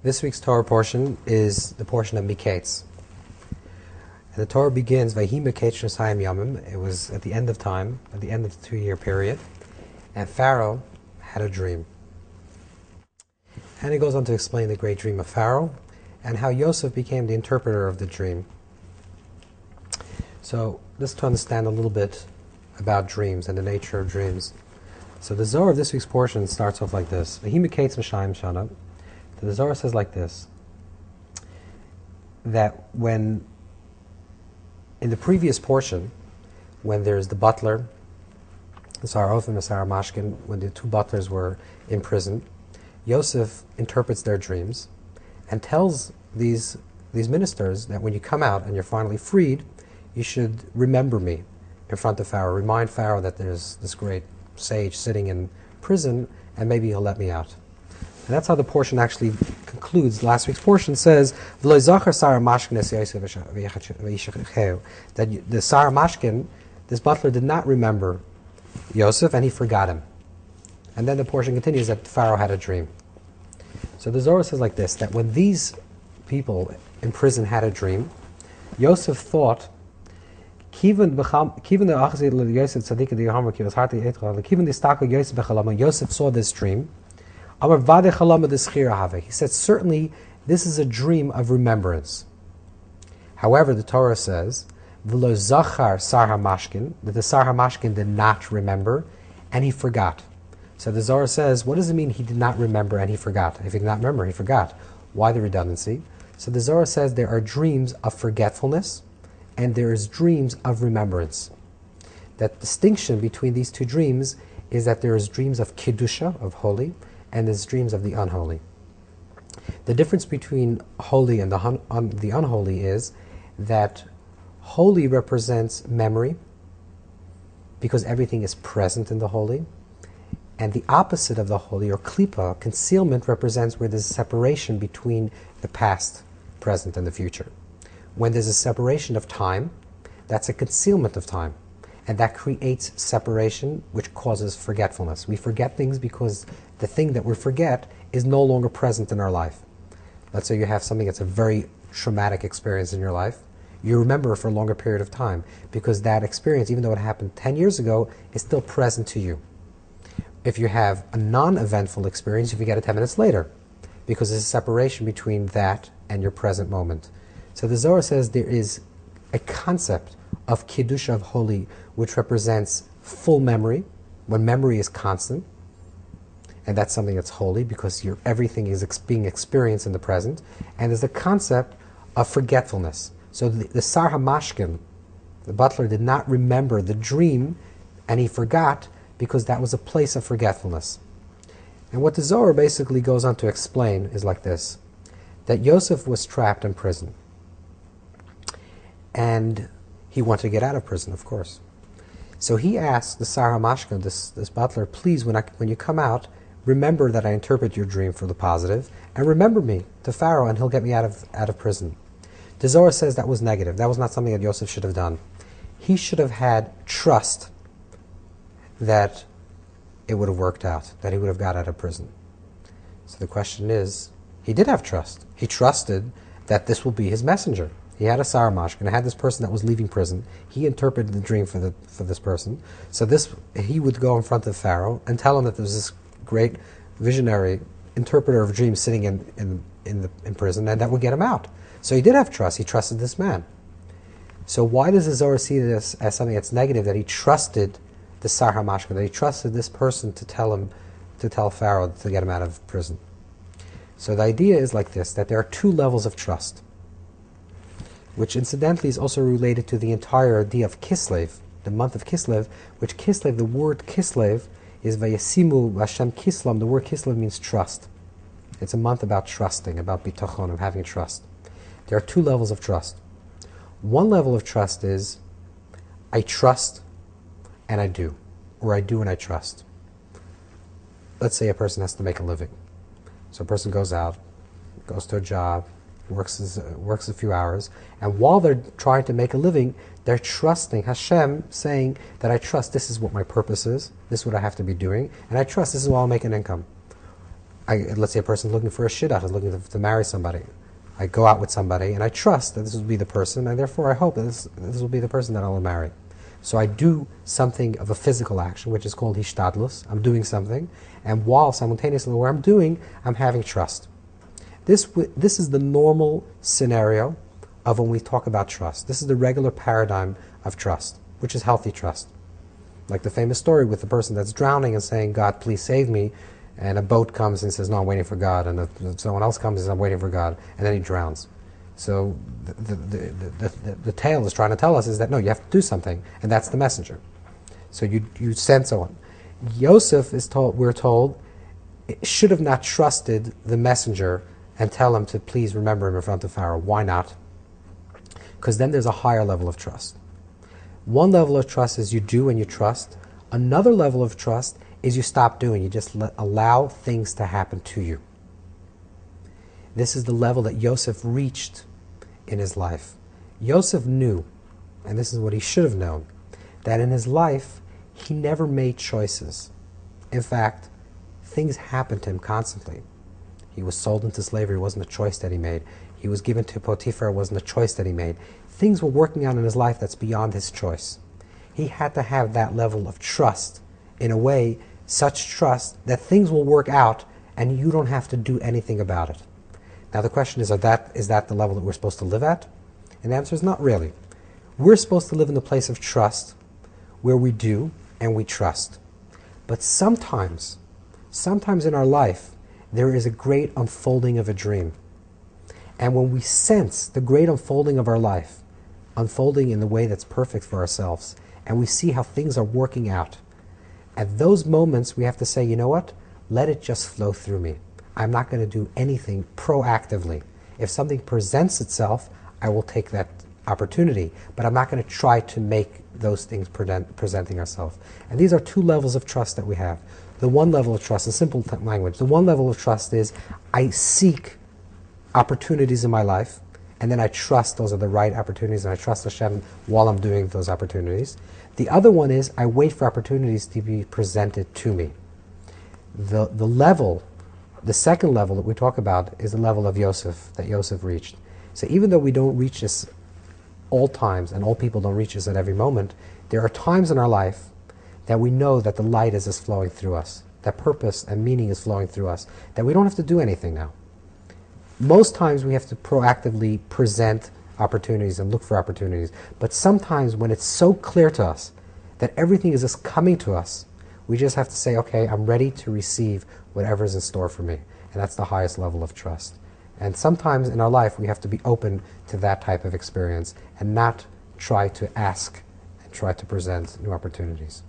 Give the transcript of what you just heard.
This week's Torah portion is the portion of Miketz. And the Torah begins, Vayhi Miketz Shosayim Yamim. It was at the end of time, at the end of the 2-year period. And Pharaoh had a dream. And he goes on to explain the great dream of Pharaoh and how Yosef became the interpreter of the dream. So, just to understand a little bit about dreams and the nature of dreams. So the Zohar of this week's portion starts off like this. Vayhi Miketz Shosayim Shana. The Zohar says like this, that when, in the previous portion, when there's the butler, the Sarah and the Sarah Mashkin, when the two butlers were in prison, Yosef interprets their dreams and tells these ministers that when you come out and you're finally freed, you should remember me in front of Pharaoh. Remind Pharaoh that there's this great sage sitting in prison and maybe he'll let me out. And that's how the portion actually concludes. Last week's portion says, that the Sarah Mashkin, this butler, did not remember Yosef and he forgot him. And then the portion continues that Pharaoh had a dream. So the Zohar says like this, that when these people in prison had a dream, Yosef thought, Yosef saw this dream. He said, certainly this is a dream of remembrance. However, the Torah says, that the Sar HaMashkin did not remember, and he forgot. So the Zohar says, what does it mean he did not remember and he forgot? If he did not remember, he forgot. Why the redundancy? So the Zohar says there are dreams of forgetfulness, and there is dreams of remembrance. That distinction between these two dreams is that there is dreams of Kiddusha, of holy, and there's dreams of the unholy. The difference between holy and the unholy is that holy represents memory, because everything is present in the holy, and the opposite of the holy, or klipa, concealment, represents where there's a separation between the past, present, and the future. When there's a separation of time, that's a concealment of time. And that creates separation, which causes forgetfulness. We forget things because the thing that we forget is no longer present in our life. Let's say you have something that's a very traumatic experience in your life. You remember it for a longer period of time because that experience, even though it happened 10 years ago, is still present to you. If you have a non-eventful experience, you forget it 10 minutes later because there's a separation between that and your present moment. So the Zohar says there is a concept of Kiddusha, of holy, which represents full memory, when memory is constant, and that's something that's holy because everything is being experienced in the present, and there's a concept of forgetfulness. So the Sar HaMashkin, the butler, did not remember the dream, and he forgot because that was a place of forgetfulness. And what the Zohar basically goes on to explain is like this, that Yosef was trapped in prison. And he wanted to get out of prison, of course. So he asked the Sar HaMashkin, this butler, please, when you come out, remember that I interpret your dream for the positive, and remember me to Pharaoh, and he'll get me out of prison. The Zohar says that was negative. That was not something that Yosef should have done. He should have had trust that it would have worked out, that he would have got out of prison. So the question is, he did have trust. He trusted that this will be his messenger. He had a Sar HaMashkin, and had this person that was leaving prison. He interpreted the dream for this person. So he would go in front of Pharaoh and tell him that there was this great visionary interpreter of dreams sitting in prison, and that would get him out. So he did have trust. He trusted this man. So why does the Zohar see this as something that's negative, that he trusted the Sar HaMashkin, that he trusted this person to tell Pharaoh to get him out of prison? So the idea is like this, that there are two levels of trust, which incidentally is also related to the entire idea of Kislev, the month of Kislev, which Kislev, the word Kislev, is Vayasimu Hashem Kislam. The word Kislev means trust. It's a month about trusting, about bitachon, of having trust. There are two levels of trust. One level of trust is, I trust and I do, or I do and I trust. Let's say a person has to make a living. So a person goes out, goes to a job, works a few hours, and while they're trying to make a living, they're trusting Hashem, saying that I trust this is what my purpose is, this is what I have to be doing, and I trust this is how I'll make an income. let's say a person's looking for a shidduch, is looking to marry somebody. I go out with somebody, and I trust that this will be the person, and therefore I hope that this will be the person that I will marry. So I do something of a physical action, which is called hishtadlus. I'm doing something, and while simultaneously what I'm doing, I'm having trust. This is the normal scenario of when we talk about trust. This is the regular paradigm of trust, which is healthy trust. Like the famous story with the person that's drowning and saying, "God, please save me," and a boat comes and says, "No, I'm waiting for God," and someone else comes and says, "I'm waiting for God," and then he drowns. So the tale is trying to tell us is that no, you have to do something, and that's the messenger. So you send someone. Yosef we're told, should have not trusted the messenger and tell him to please remember him in front of Pharaoh. Why not? Because then there's a higher level of trust. One level of trust is you do and you trust. Another level of trust is you stop doing. You just allow things to happen to you. This is the level that Yosef reached in his life. Yosef knew, and this is what he should have known, that in his life he never made choices. In fact, things happened to him constantly. He was sold into slavery. It wasn't a choice that he made. He was given to Potiphar. It wasn't a choice that he made. Things were working out in his life that's beyond his choice. He had to have that level of trust, in a way, such trust that things will work out and you don't have to do anything about it. Now the question is that the level that we're supposed to live at? And the answer is not really. We're supposed to live in the place of trust where we do and we trust. But sometimes in our life, there is a great unfolding of a dream. And when we sense the great unfolding of our life, unfolding in the way that's perfect for ourselves, and we see how things are working out, at those moments we have to say, you know what? Let it just flow through me. I'm not going to do anything proactively. If something presents itself, I will take that opportunity, but I'm not going to try to make those things presenting ourselves. And these are two levels of trust that we have. The one level of trust, in simple language, the one level of trust is I seek opportunities in my life, and then I trust those are the right opportunities, and I trust Hashem while I'm doing those opportunities. The other one is I wait for opportunities to be presented to me. The second level that we talk about is the level of Yosef, that Yosef reached. So even though we don't reach this all times, and all people don't reach this at every moment, there are times in our life that we know that the light is just flowing through us, that purpose and meaning is flowing through us, that we don't have to do anything now. Most times we have to proactively present opportunities and look for opportunities, but sometimes when it's so clear to us that everything is just coming to us, we just have to say, okay, I'm ready to receive whatever is in store for me. And that's the highest level of trust. And sometimes in our life we have to be open to that type of experience and not try to ask and try to present new opportunities.